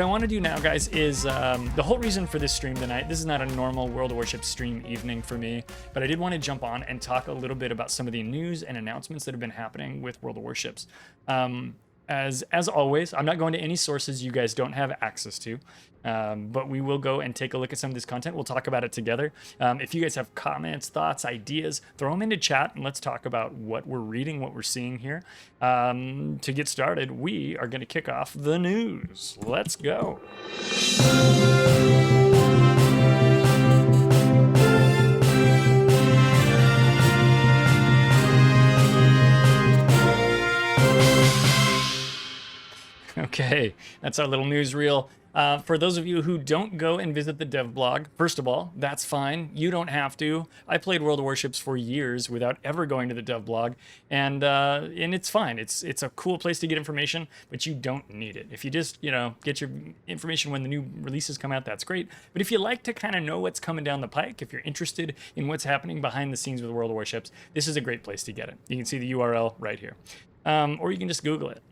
What I want to do now, guys, is the whole reason for this stream tonight. This is not a normal World of Warships stream evening for me, but I did want to jump on and talk a little bit about some of the news and announcements that have been happening with World of Warships. As always, I'm not going to any sources you guys don't have access to, but we will go and take a look at some of this content. We'll talk about it together. If you guys have comments, thoughts, ideas, throw them into chat and let's talk about what we're reading, what we're seeing here. To get started, we are going to kick off the news. Let's go. Okay, that's our little newsreel. For those of you who don't go and visit the dev blog, first of all, that's fine. You don't have to. I played World of Warships for years without ever going to the dev blog, and it's fine. It's a cool place to get information, but you don't need it. If you just get your information when the new releases come out, that's great. But if you like to kind of know what's coming down the pike, if you're interested in what's happening behind the scenes with World of Warships, this is a great place to get it. You can see the URL right here, or you can just Google it.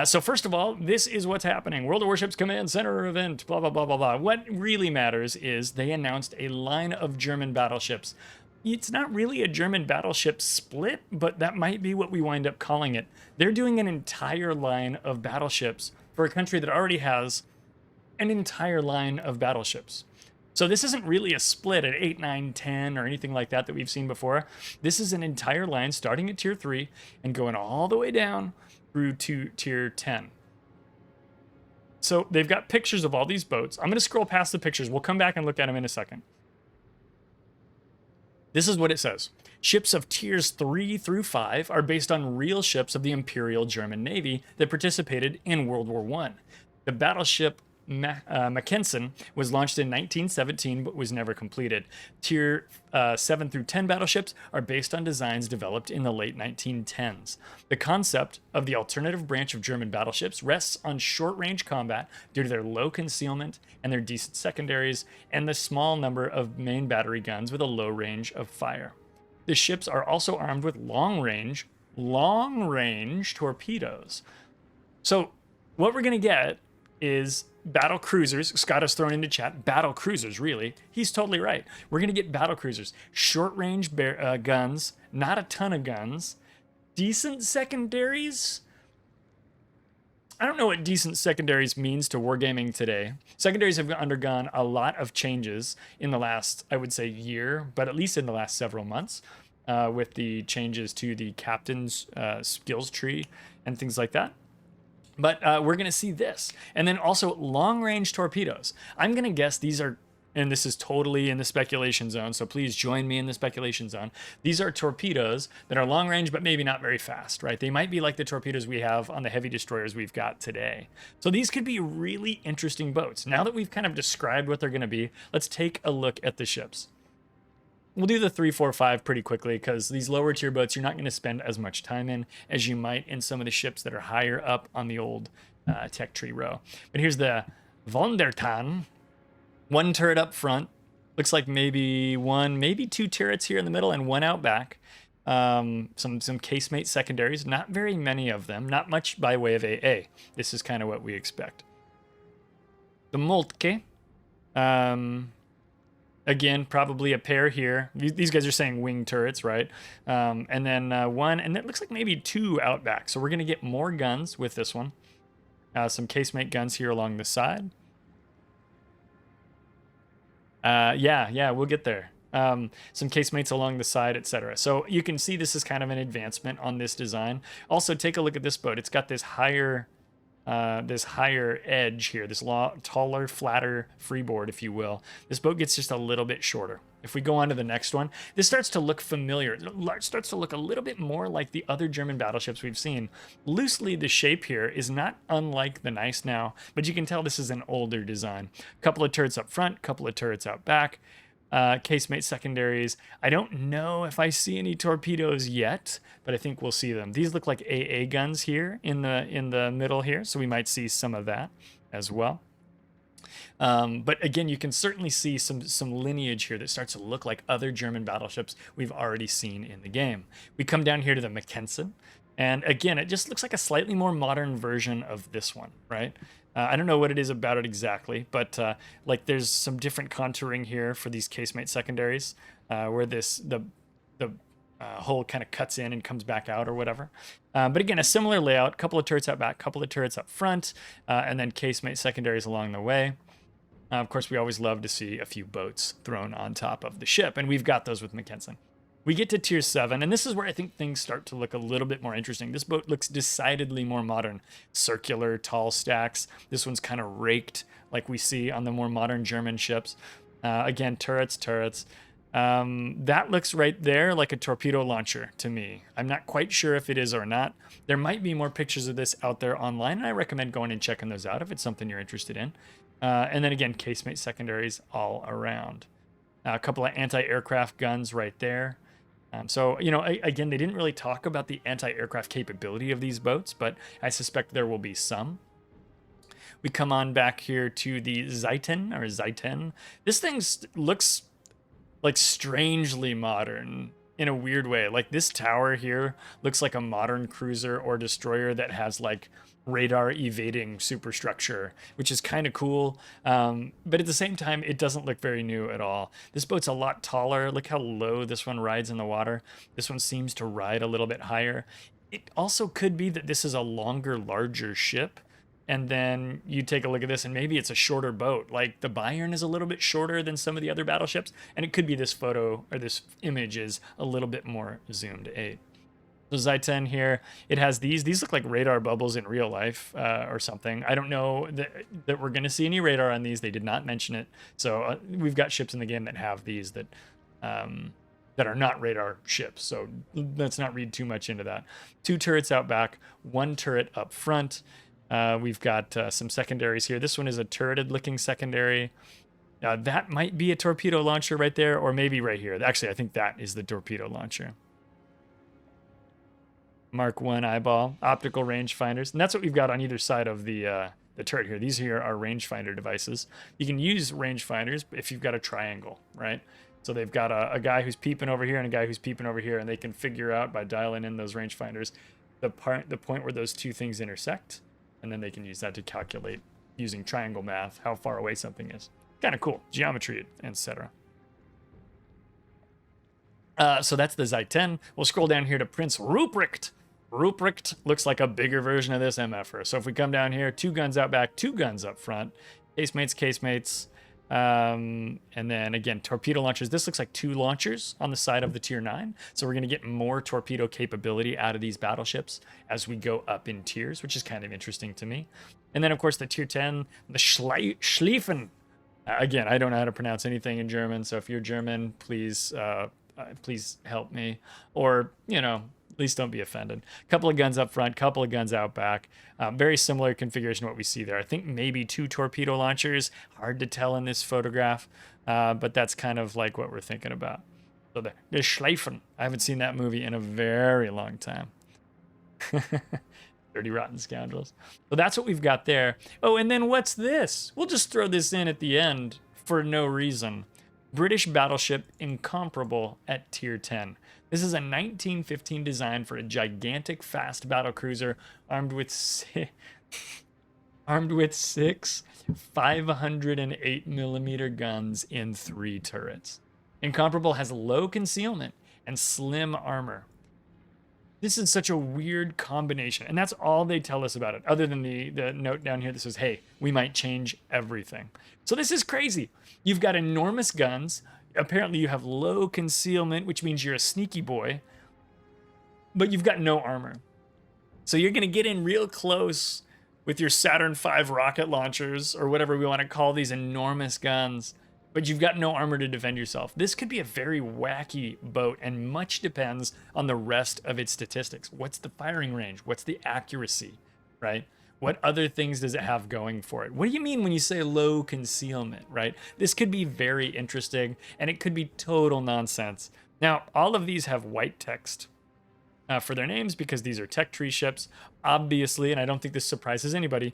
So first of all, this is what's happening. World of Warships Command Center event, blah, blah, blah, blah, blah. What really matters is they announced a line of German battleships. It's not really a German battleship split, but that might be what we wind up calling it. They're doing an entire line of battleships for a country that already has an entire line of battleships. So this isn't really a split at 8, 9, 10 or anything like that we've seen before. This is an entire line starting at tier 3 and going all the way down through to tier 10. So they've got pictures of all these boats. I'm going to scroll past the pictures. We'll come back and look at them in a second. This is what it says. Ships of tiers 3 through 5 are based on real ships of the Imperial German Navy that participated in World War I. The battleship Mackensen was launched in 1917 but was never completed. Tier 7 through 10 battleships are based on designs developed in the late 1910s. The concept of the alternative branch of German battleships rests on short-range combat due to their low concealment and their decent secondaries and the small number of main battery guns with a low range of fire. The ships are also armed with long-range torpedoes. So what we're going to get is battle cruisers. Scott has thrown into chat battle cruisers. Really, he's totally right. We're gonna get battle cruisers, short range guns, not a ton of guns, decent secondaries. I don't know what decent secondaries means to wargaming today. Secondaries have undergone a lot of changes in the last, I would say, year, but at least in the last several months, with the changes to the captain's skills tree and things like that. But we're going to see this. And then also long-range torpedoes. I'm going to guess these are, and this is totally in the speculation zone, so please join me in the speculation zone. These are torpedoes that are long-range, but maybe not very fast, right? They might be like the torpedoes we have on the heavy destroyers we've got today. So these could be really interesting boats. Now that we've kind of described what they're going to be, let's take a look at the ships. We'll do the 3, 4, 5 pretty quickly because these lower tier boats you're not going to spend as much time in as you might in some of the ships that are higher up on the old tech tree row. But here's the Vondertan. One turret up front. Looks like maybe 2 turrets here in the middle and 1 out back. Some casemate secondaries. Not very many of them. Not much by way of AA. This is kind of what we expect. The Moltke. Again, probably a pair here. These guys are saying wing turrets, right? And then 1, and it looks like maybe 2 out back. So we're going to get more guns with this one. Some casemate guns here along the side. Yeah, we'll get there. Some casemates along the side, etc. So you can see this is kind of an advancement on this design. Also, take a look at this boat. It's got this higher edge here, this taller, flatter freeboard, if you will. This boat gets just a little bit shorter. If we go on to the next one, this starts to look familiar. It starts to look a little bit more like the other German battleships we've seen. Loosely, the shape here is not unlike the Nice now, but you can tell this is an older design. A couple of turrets up front, couple of turrets out back. Casemate secondaries. I don't know if I see any torpedoes yet, but I think we'll see them. These look like AA guns here in the middle here, so we might see some of that as well. But again, you can certainly see some lineage here that starts to look like other German battleships we've already seen in the game. We come down here to the Mackensen, and again, it just looks like a slightly more modern version of this one, right? I don't know what it is about it exactly, but like there's some different contouring here for these casemate secondaries, where the hole kind of cuts in and comes back out or whatever. But again, a similar layout, couple of turrets out back, couple of turrets up front, and then casemate secondaries along the way. Of course, we always love to see a few boats thrown on top of the ship, and we've got those with Mackensen. We get to tier 7, and this is where I think things start to look a little bit more interesting. This boat looks decidedly more modern. Circular, tall stacks. This one's kind of raked like we see on the more modern German ships. Again, turrets. That looks right there like a torpedo launcher to me. I'm not quite sure if it is or not. There might be more pictures of this out there online, and I recommend going and checking those out if it's something you're interested in. And then again, casemate secondaries all around. A couple of anti-aircraft guns right there. So, you know, again, they didn't really talk about the anti-aircraft capability of these boats, but I suspect there will be some. We come on back here to the Zeiten. This thing looks like strangely modern in a weird way. Like this tower here looks like a modern cruiser or destroyer that has like radar evading superstructure, which is kind of cool. But at the same time, it doesn't look very new at all. This boat's a lot taller. Look how low this one rides in the water. This one seems to ride a little bit higher. It also could be that this is a longer, larger ship. And then you take a look at this and maybe it's a shorter boat. Like the Bayern is a little bit shorter than some of the other battleships. And it could be this photo or this image is a little bit more zoomed out. So Zeiten here, it has these look like radar bubbles in real life or something. I don't know that we're going to see any radar on these. They did not mention it. So we've got ships in the game that have these that are not radar ships. So let's not read too much into that. 2 turrets out back, 1 turret up front. We've got some secondaries here. This one is a turreted looking secondary. That might be a torpedo launcher right there, or maybe right here. Actually, I think that is the torpedo launcher. Mark 1 eyeball, optical rangefinders, and that's what we've got on either side of the turret here. These here are rangefinder devices. You can use rangefinders if you've got a triangle, right? So they've got a guy who's peeping over here and a guy who's peeping over here, and they can figure out by dialing in those rangefinders the point where those two things intersect, and then they can use that to calculate using triangle math how far away something is. Kind of cool, geometry, etc. So that's the Zeiten. We'll scroll down here to Prince Ruprecht. Ruprecht looks like a bigger version of this MFR. So if we come down here, 2 guns out back, 2 guns up front, casemates. And then again, torpedo launchers. This looks like 2 launchers on the side of the tier 9. So we're going to get more torpedo capability out of these battleships as we go up in tiers, which is kind of interesting to me. And then of course the tier 10, the Schlieffen. Again, I don't know how to pronounce anything in German. So if you're German, please help me, or, you know, please don't be offended. Couple of guns up front, couple of guns out back. Very similar configuration to what we see there. I think maybe 2 torpedo launchers. Hard to tell in this photograph, but that's kind of like what we're thinking about. So the Schleifen. I haven't seen that movie in a very long time. Dirty Rotten Scoundrels. So that's what we've got there. Oh, and then what's this? We'll just throw this in at the end for no reason. British battleship Incomparable at tier 10. This is a 1915 design for a gigantic fast battle cruiser armed with 6 508mm guns in 3 turrets. Incomparable has low concealment and slim armor. This is such a weird combination, and that's all they tell us about it, other than the note down here that says, hey, we might change everything. So this is crazy. You've got enormous guns. Apparently you have low concealment, which means you're a sneaky boy, but you've got no armor. So you're going to get in real close with your Saturn V rocket launchers, or whatever we want to call these enormous guns, but you've got no armor to defend yourself. This could be a very wacky boat, and much depends on the rest of its statistics. What's the firing range? What's the accuracy, right? What other things does it have going for it? What do you mean when you say low concealment, right? This could be very interesting, and it could be total nonsense. Now, all of these have white text for their names because these are tech tree ships, obviously, and I don't think this surprises anybody.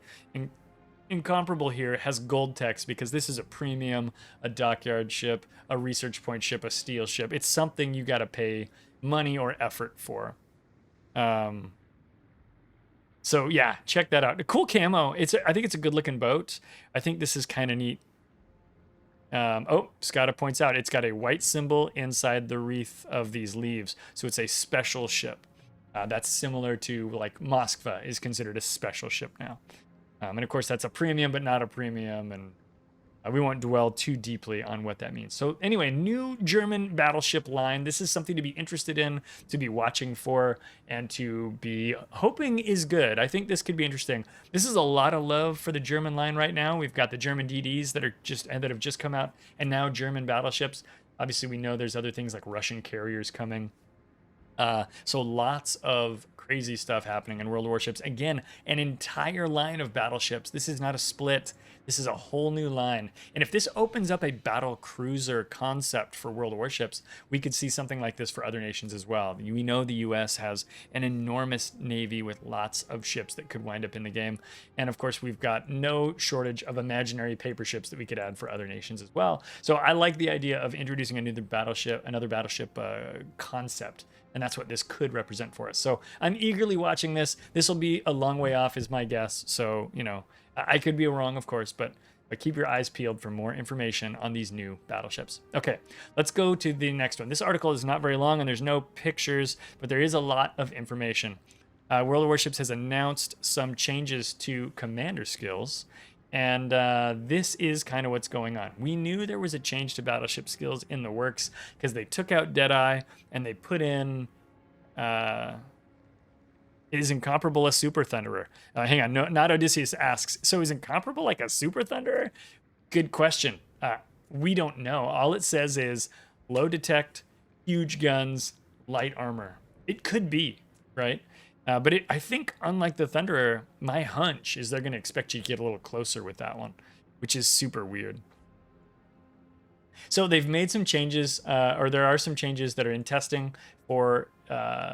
Incomparable here has gold text because this is a premium, a dockyard ship, a research point ship, a steel ship. It's something you got to pay money or effort for. So yeah, check that out. A cool camo. I think it's a good looking boat. I think this is kind of neat. Oh, Scotta points out it's got a white symbol inside the wreath of these leaves, so it's a special ship. That's similar to like Moskva is considered a special ship now. And of course that's a premium, but not a premium, and we won't dwell too deeply on what that means. So anyway, new German battleship line. This is something to be interested in, to be watching for, and to be hoping is good. I think this could be interesting. This is a lot of love for the German line right now. We've got the German DDs that have just come out, and now German battleships. Obviously, we know there's other things like Russian carriers coming. So lots of crazy stuff happening in World of Warships. Again, an entire line of battleships. This is not a split. This is a whole new line. And if this opens up a battle cruiser concept for World of Warships, we could see something like this for other nations as well. We know the US has an enormous navy with lots of ships that could wind up in the game. And of course, we've got no shortage of imaginary paper ships that we could add for other nations as well. So I like the idea of introducing another battleship concept. And that's what this could represent for us. So I'm eagerly watching this. This will be a long way off is my guess. So, you know, I could be wrong, of course, but keep your eyes peeled for more information on these new battleships. Okay, let's go to the next one. This article is not very long and there's no pictures, but there is a lot of information. World of Warships has announced some changes to commander skills. And this is kind of what's going on. We knew there was a change to battleship skills in the works because they took out Deadeye and they put in is Incomparable a Super Thunderer? Hang on, no, not Odysseus asks. So is Incomparable like a Super Thunderer? Good question. We don't know. All it says is low detect, huge guns, light armor. It could be, right? But I think, unlike the Thunderer, my hunch is they're going to expect you to get a little closer with that one, which is super weird. So they've made some changes, or there are some changes that are in testing for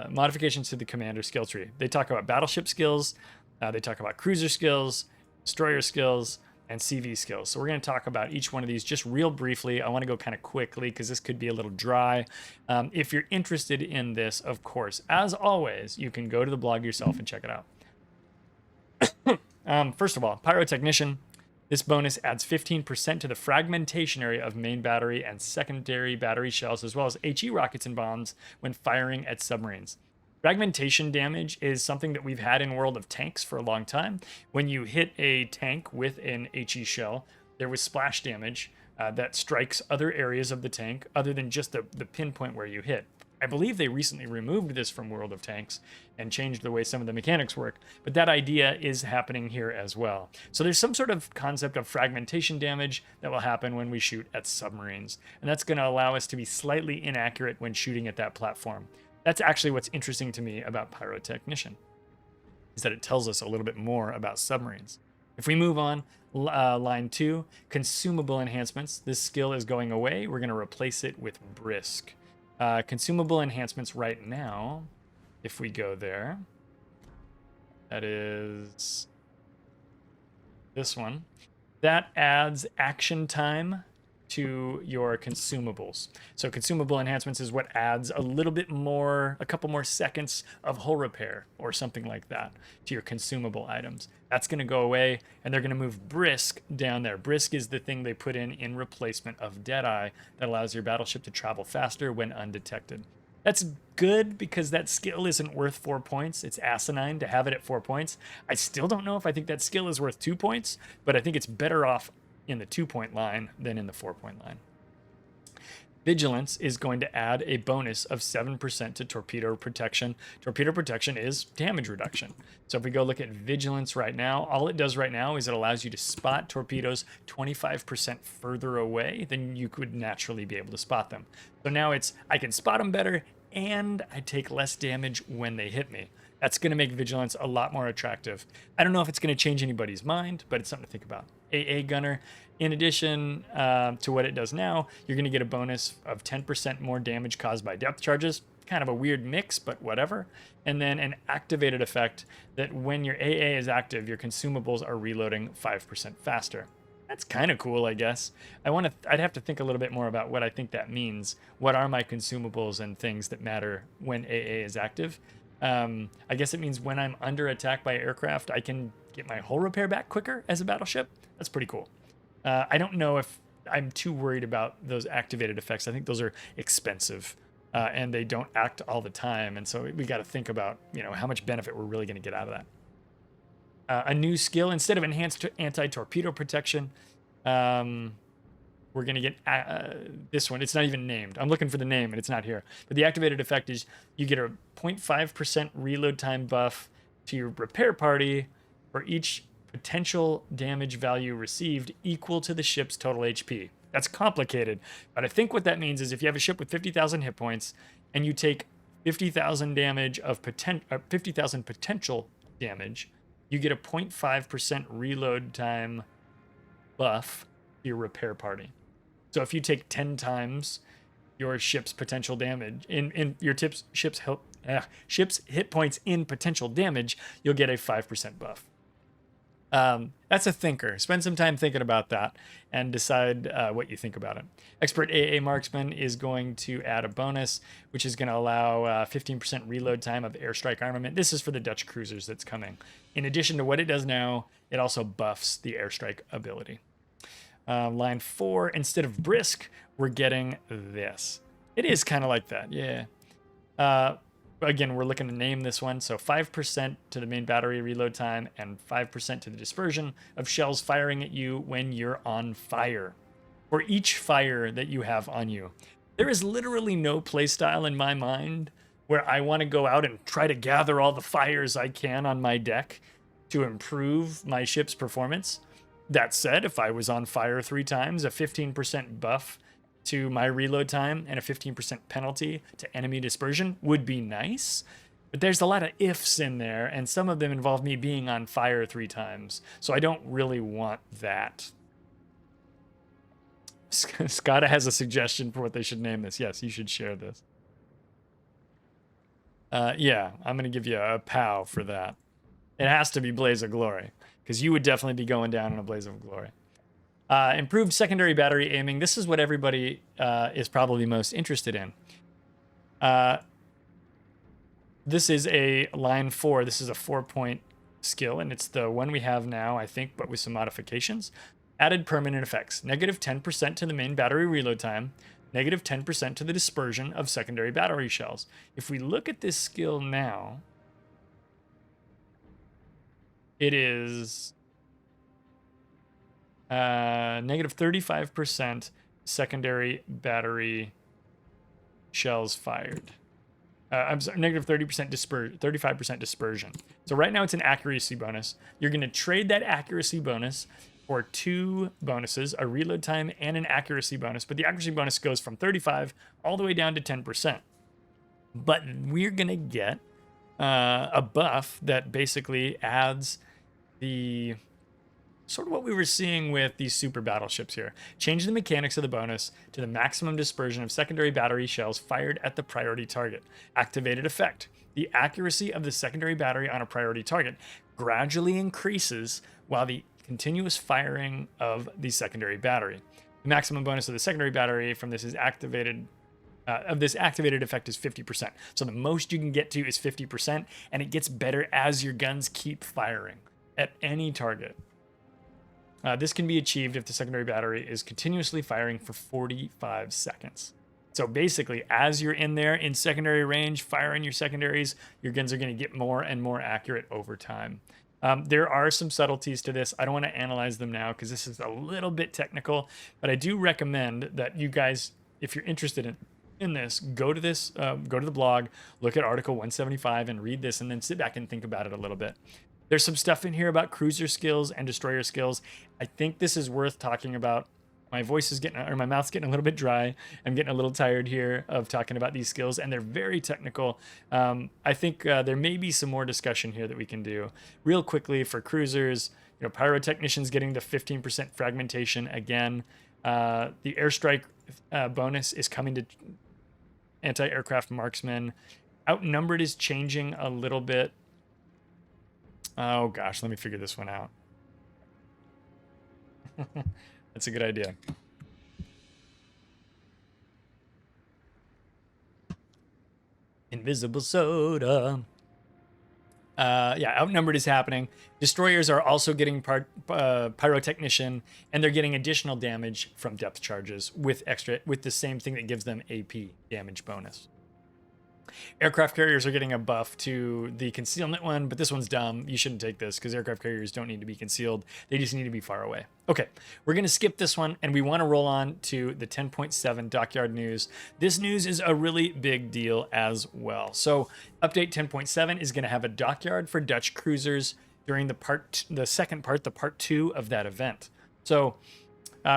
modifications to the commander skill tree. They talk about battleship skills, they talk about cruiser skills, destroyer skills, and CV skills. So we're going to talk about each one of these just real briefly. I want to go kind of quickly because this could be a little dry. If you're interested in this, of course, as always, you can go to the blog yourself and check it out. First of all, Pyrotechnician. This bonus adds 15% to the fragmentation area of main battery and secondary battery shells, as well as HE rockets and bombs when firing at submarines. Fragmentation damage is something that we've had in World of Tanks for a long time. When you hit a tank with an HE shell, there was splash damage that strikes other areas of the tank other than just the pinpoint where you hit. I believe they recently removed this from World of Tanks and changed the way some of the mechanics work, but that idea is happening here as well. So there's some sort of concept of fragmentation damage that will happen when we shoot at submarines, and that's going to allow us to be slightly inaccurate when shooting at that platform. That's actually what's interesting to me about Pyrotechnician, is that it tells us a little bit more about submarines. If we move on, line 2, consumable enhancements. This skill is going away. We're going to replace it with brisk. Consumable enhancements right now, if we go there, that is this one. That adds action time to your consumables. So consumable enhancements is what adds a little bit more, a couple more seconds of hull repair or something like that to your consumable items. That's going to go away, and they're going to move brisk down there. Brisk is the thing they put in replacement of Deadeye that allows your battleship to travel faster when undetected. That's good because that skill isn't worth 4 points. It's asinine to have it at 4 points. I still don't know if I think that skill is worth 2 points, but I think it's better off in the 2-point line than in the 4-point line. Vigilance is going to add a bonus of 7% to torpedo protection. Torpedo protection is damage reduction. So if we go look at Vigilance right now, all it does right now is it allows you to spot torpedoes 25% further away than you could naturally be able to spot them. So now I can spot them better and I take less damage when they hit me. That's going to make Vigilance a lot more attractive. I don't know if it's going to change anybody's mind, but it's something to think about. AA Gunner, in addition to what it does now, you're going to get a bonus of 10% more damage caused by depth charges. Kind of a weird mix, but whatever. And then an activated effect that when your AA is active, your consumables are reloading 5% faster. That's kind of cool, I guess. I'd have to think a little bit more about what I think that means. What are my consumables and things that matter when AA is active? I guess it means when I'm under attack by aircraft, I can get my hull repair back quicker as a battleship. That's pretty cool. I don't know if I'm too worried about those activated effects. I think those are expensive, and they don't act all the time. And so we got to think about, how much benefit we're really going to get out of that. A new skill, instead of enhanced anti-torpedo protection, we're going to get this one. It's not even named. I'm looking for the name, and it's not here. But the activated effect is you get a 0.5% reload time buff to your repair party for each potential damage value received equal to the ship's total HP. That's complicated, but I think what that means is if you have a ship with 50,000 hit points and you take 50,000 damage of 50,000 potential damage, you get a 0.5% reload time buff to your repair party. So if you take 10 times your ship's potential damage in your ship's hit points in potential damage, you'll get a 5% buff. That's a thinker. Spend some time thinking about that and decide what you think about it. Expert AA Marksman is going to add a bonus, which is going to allow 15% reload time of airstrike armament. This is for the Dutch cruisers that's coming. In addition to what it does now, it also buffs the airstrike ability. Line 4, instead of brisk, we're getting this. It is kind of like that, yeah. Again, we're looking to name this one. So 5% to the main battery reload time and 5% to the dispersion of shells firing at you when you're on fire. For each fire that you have on you. There is literally no playstyle in my mind where I want to go out and try to gather all the fires I can on my deck to improve my ship's performance. That said, if I was on fire 3 times, a 15% buff to my reload time and a 15% penalty to enemy dispersion would be nice. But there's a lot of ifs in there, and some of them involve me being on fire 3 times. So I don't really want that. Scotta has a suggestion for what they should name this. Yes, you should share this. Yeah, I'm going to give you a POW for that. It has to be Blaze of Glory, because you would definitely be going down in a Blaze of Glory. Improved secondary battery aiming. This is what everybody is probably most interested in. This is a line 4. This is a 4-point skill, and it's the one we have now, I think, but with some modifications. Added permanent effects. Negative 10% to the main battery reload time. Negative 10% to the dispersion of secondary battery shells. If we look at this skill now, it is negative 35% secondary battery shells fired. I'm sorry, negative 35% dispersion. So right now it's an accuracy bonus. You're going to trade that accuracy bonus for 2 bonuses, a reload time and an accuracy bonus. But the accuracy bonus goes from 35 all the way down to 10%. But we're going to get a buff that basically adds the sort of what we were seeing with these super battleships here. Change the mechanics of the bonus to the maximum dispersion of secondary battery shells fired at the priority target. Activated effect. The accuracy of the secondary battery on a priority target gradually increases while the continuous firing of the secondary battery. The maximum bonus of the secondary battery from this is activated this activated effect is 50%. So the most you can get to is 50%, and it gets better as your guns keep firing at any target. This can be achieved if the secondary battery is continuously firing for 45 seconds. So basically, as you're in there in secondary range, firing your secondaries, your guns are going to get more and more accurate over time. There are some subtleties to this. I don't want to analyze them now because this is a little bit technical, but I do recommend that you guys, if you're interested in this, go to the blog, look at article 175 and read this, and then sit back and think about it a little bit. There's some stuff in here about cruiser skills and destroyer skills. I think this is worth talking about. My voice is my mouth's getting a little bit dry. I'm getting a little tired here of talking about these skills, and they're very technical. I think there may be some more discussion here that we can do. Real quickly, for cruisers, pyrotechnicians getting the 15% fragmentation again. The airstrike bonus is coming to anti-aircraft marksmen. Outnumbered is changing a little bit. Oh gosh, let me figure this one out. That's a good idea. Invisible soda. Yeah, outnumbered is happening. Destroyers are also getting pyrotechnician, and they're getting additional damage from depth charges with the same thing that gives them AP damage bonus. Aircraft carriers are getting a buff to the concealment one, but this one's dumb. You shouldn't take this because aircraft carriers don't need to be concealed. They just need to be far away. Okay, we're going to skip this one, and we want to roll on to the 10.7 Dockyard news. This news is a really big deal as well. So update 10.7 is going to have a Dockyard for Dutch cruisers during the second part, the part 2 of that event. So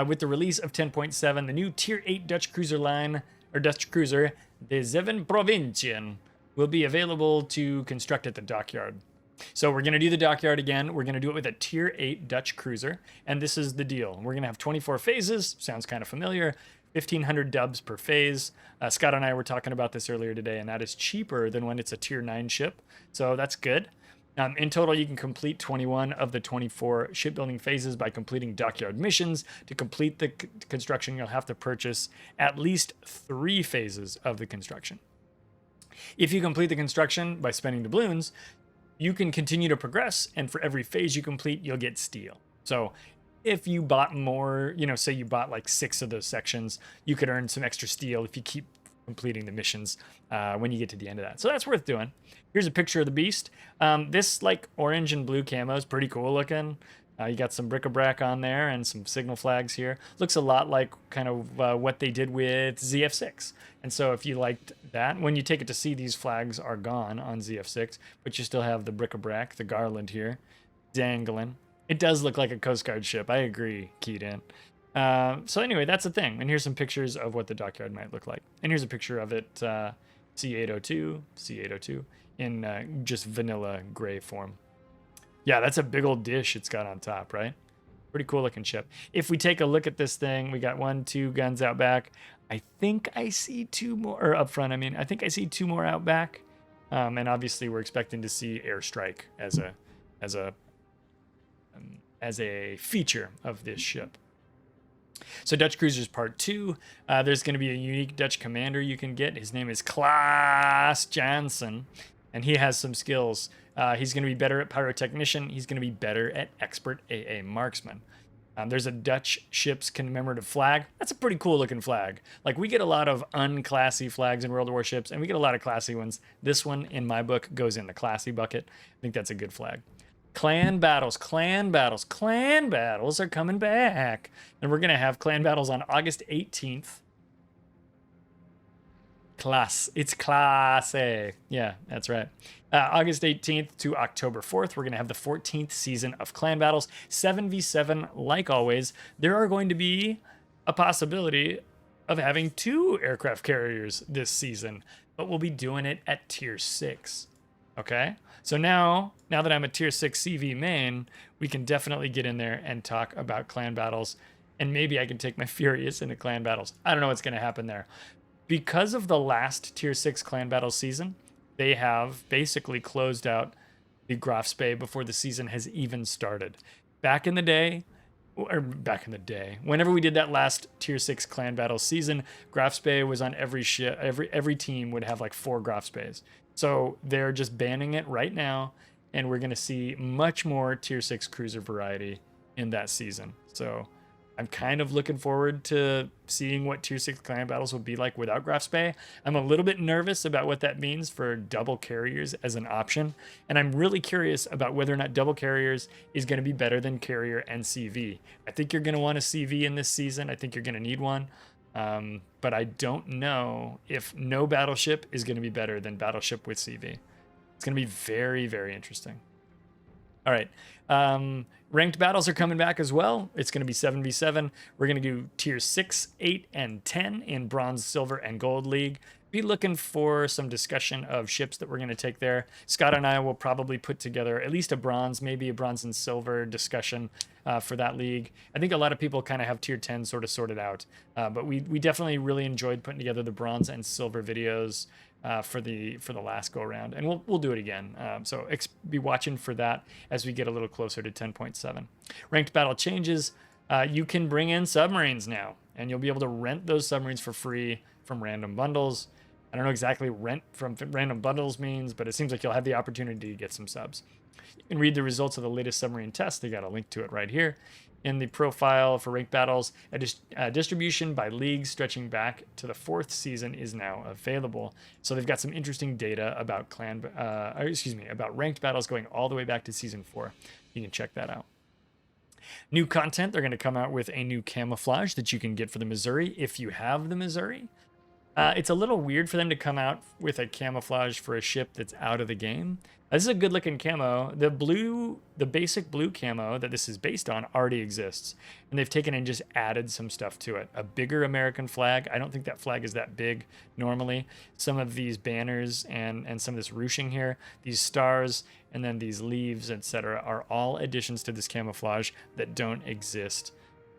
with the release of 10.7, the new Tier 8 Dutch cruiser line, or Dutch cruiser, the Zeven Provinciën, will be available to construct at the Dockyard. So we're going to do the Dockyard again. We're going to do it with a Tier 8 Dutch cruiser, and this is the deal. We're going to have 24 phases. Sounds kind of familiar. 1,500 dubs per phase. Scott and I were talking about this earlier today, and that is cheaper than when it's a Tier 9 ship, so that's good. In total, you can complete 21 of the 24 shipbuilding phases by completing Dockyard missions. To complete the construction, you'll have to purchase at least 3 phases of the construction. If you complete the construction by spending doubloons, you can continue to progress, and for every phase you complete, you'll get steel. So if you bought more, say you bought like 6 of those sections, you could earn some extra steel if you keep completing the missions when you get to the end of that. So that's worth doing. Here's a picture of the beast. This like orange and blue camo is pretty cool looking. You got some bric-a-brac on there and some signal flags here. Looks a lot like kind of what they did with ZF6. And so if you liked that, when you take it to sea, these flags are gone on ZF6, but you still have the bric-a-brac, the garland here, dangling. It does look like a Coast Guard ship. I agree, Keaton. So anyway, that's the thing. And here's some pictures of what the Dockyard might look like. And here's a picture of it, C802, in just vanilla gray form. Yeah, that's a big old dish it's got on top, right? Pretty cool looking ship. If we take a look at this thing, we got 1, 2 guns out back. I think I see 2 more, or up front, I think I see 2 more out back. And obviously we're expecting to see airstrike as a feature of this ship. So Dutch Cruisers Part 2, there's going to be a unique Dutch commander you can get. His name is Klaas Jansen, and he has some skills. He's going to be better at pyrotechnician. He's going to be better at expert AA marksman. There's a Dutch ship's commemorative flag. That's a pretty cool looking flag. Like, we get a lot of unclassy flags in World of Warships, and we get a lot of classy ones. This one, in my book, goes in the classy bucket. I think that's a good flag. Clan battles are coming back. And we're going to have clan battles on August 18th. It's classy. Yeah, that's right. August 18th to October 4th, we're going to have the 14th season of clan battles. 7v7, like always. There are going to be a possibility of having 2 aircraft carriers this season, but we'll be doing it at Tier 6. Okay? So now that I'm a Tier 6 CV main, we can definitely get in there and talk about clan battles, and maybe I can take my Furious into clan battles. I don't know what's going to happen there. Because of the last Tier 6 clan battle season, they have basically closed out the Grafspay before the season has even started. Back in the day, whenever we did that last Tier 6 clan battle season, Grafspay was on every ship. Every team would have like 4 Grafspays. So they're just banning it right now, and we're going to see much more Tier 6 cruiser variety in that season. So I'm kind of looking forward to seeing what Tier 6 clan battles will be like without Grafspay. I'm a little bit nervous about what that means for double carriers as an option, and I'm really curious about whether or not double carriers is going to be better than carrier and CV. I think you're going to want a CV in this season. I think you're going to need one. But I don't know if no battleship is going to be better than battleship with CV. It's going to be very, very interesting. All right. Ranked battles are coming back as well. It's going to be 7v7. We're going to do Tier 6, 8, and 10 in Bronze, Silver, and Gold League. Be looking for some discussion of ships that we're going to take there. Scott and I will probably put together at least a bronze, maybe a bronze and silver discussion for that league. I think a lot of people kind of have Tier 10 sort of sorted out, but we definitely really enjoyed putting together the bronze and silver videos for the last go around, and we'll do it again. So be watching for that as we get a little closer to 10.7. Ranked battle changes. You can bring in submarines now, and you'll be able to rent those submarines for free from random bundles. I don't know exactly rent from random bundles means, but it seems like you'll have the opportunity to get some subs. You can read the results of the latest submarine test. They got a link to it right here. In the profile for ranked battles, a distribution by league stretching back to the 4th season is now available. So they've got some interesting data about about ranked battles going all the way back to season 4. You can check that out. New content, they're going to come out with a new camouflage that you can get for the Missouri if you have the Missouri. It's a little weird for them to come out with a camouflage for a ship that's out of the game. This is a good looking camo. The basic blue camo that this is based on already exists. And they've taken and just added some stuff to it. A bigger American flag. I don't think that flag is that big normally. Some of these banners and some of this ruching here, these stars, and then these leaves, etc., are all additions to this camouflage that don't exist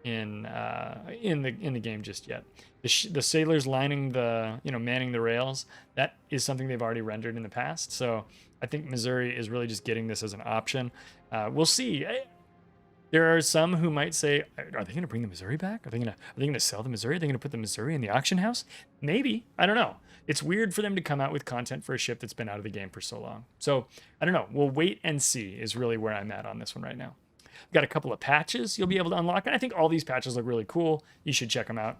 in the game just yet. The sailors lining manning the rails, that is something they've already rendered in the past. So I think Missouri is really just getting this as an option. We'll see. There are some who might say, are they going to bring the Missouri back? Are they going to sell the Missouri? Are they going to put the Missouri in the auction house? Maybe. I don't know. It's weird for them to come out with content for a ship that's been out of the game for so long. So I don't know. We'll wait and see is really where I'm at on this one right now. We've got a couple of patches you'll be able to unlock, and I think all these patches look really cool. You should check them out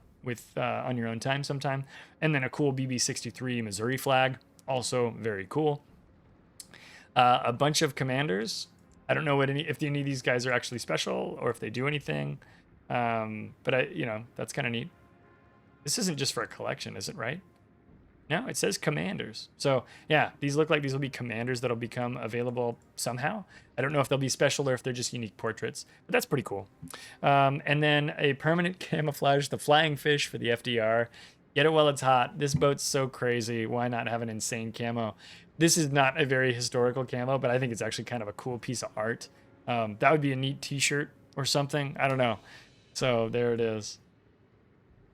on your own time sometime. And then a cool BB-63 Missouri flag, also very cool. A bunch of commanders. I don't know if any of these guys are actually special or if they do anything, but that's kind of neat. This isn't just for a collection, is it, right? No, it says commanders. So yeah, these look like these will be commanders that'll become available somehow. I don't know if they'll be special or if they're just unique portraits, but that's pretty cool. And then a permanent camouflage, the flying fish for the FDR. Get it while it's hot. This boat's so crazy. Why not have an insane camo? This is not a very historical camo, but I think it's actually kind of a cool piece of art. That would be a neat t-shirt or something. I don't know. So there it is.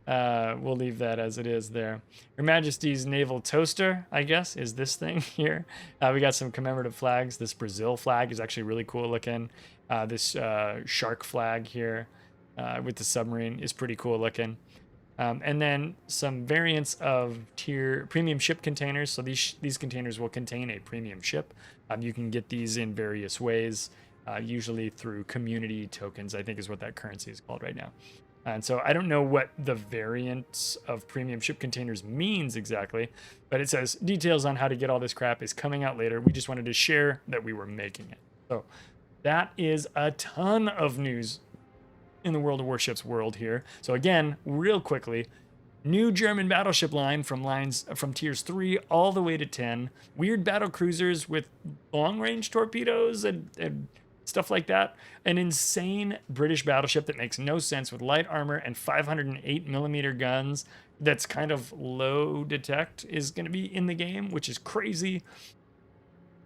We'll leave that as it is there. Her Majesty's Naval Toaster, I guess, is this thing here. We got some commemorative flags. This Brazil flag is actually really cool looking. This shark flag here with the submarine is pretty cool looking. And then some variants of tier premium ship containers. So these containers will contain a premium ship. You can get these in various ways, usually through community tokens, I think is what that currency is called right now. And so I don't know what the variants of premium ship containers means exactly, but it says details on how to get all this crap is coming out later. We just wanted to share that we were making it. So that is a ton of news in the World of Warships world here. So again, real quickly, new German battleship line from tiers 3 all the way to 10. Weird battle cruisers with long-range torpedoes and stuff like that. An insane British battleship that makes no sense with light armor and 508mm guns that's kind of low detect is going to be in the game, which is crazy.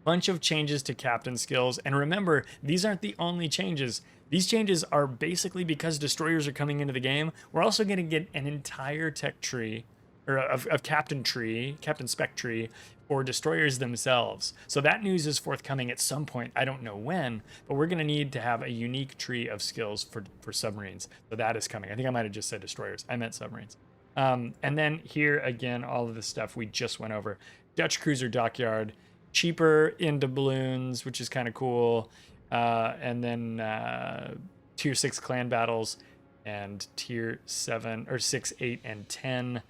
Bunch of changes to captain skills. And remember, these aren't the only changes. These changes are basically because destroyers are coming into the game. We're also going to get an entire tech tree, or a captain spec tree, for destroyers themselves. So that news is forthcoming at some point. I don't know when, but we're going to need to have a unique tree of skills for submarines. So that is coming. I think I might have just said destroyers. I meant submarines. And then here again, all of the stuff we just went over. Dutch cruiser Dockyard, cheaper into balloons, which is kind of cool. And then tier 6 clan battles and tier 7 or 6, 8, and 10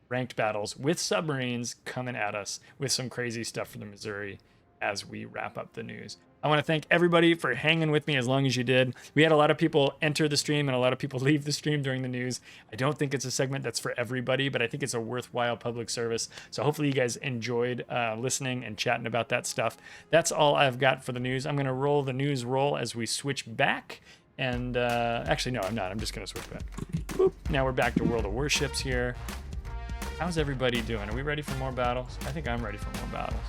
ranked battles with submarines coming at us with some crazy stuff for the Missouri as we wrap up the news. I want to thank everybody for hanging with me as long as you did. We had a lot of people enter the stream and a lot of people leave the stream during the news. I don't think it's a segment that's for everybody, but I think it's a worthwhile public service. So hopefully you guys enjoyed listening and chatting about that stuff. That's all I've got for the news. I'm going to roll the news roll as we switch back. And actually, no, I'm not. I'm just going to switch back. Boop. Now we're back to World of Warships here. How's everybody doing? Are we ready for more battles? I think I'm ready for more battles.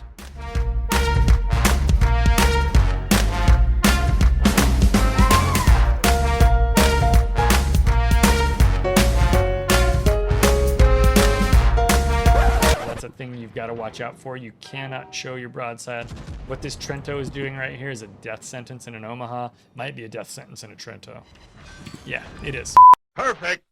That's a thing you've got to watch out for. You cannot show your broadside. What this Trento is doing right here is a death sentence in an Omaha. Might be a death sentence in a Trento. Yeah, it is. Perfect.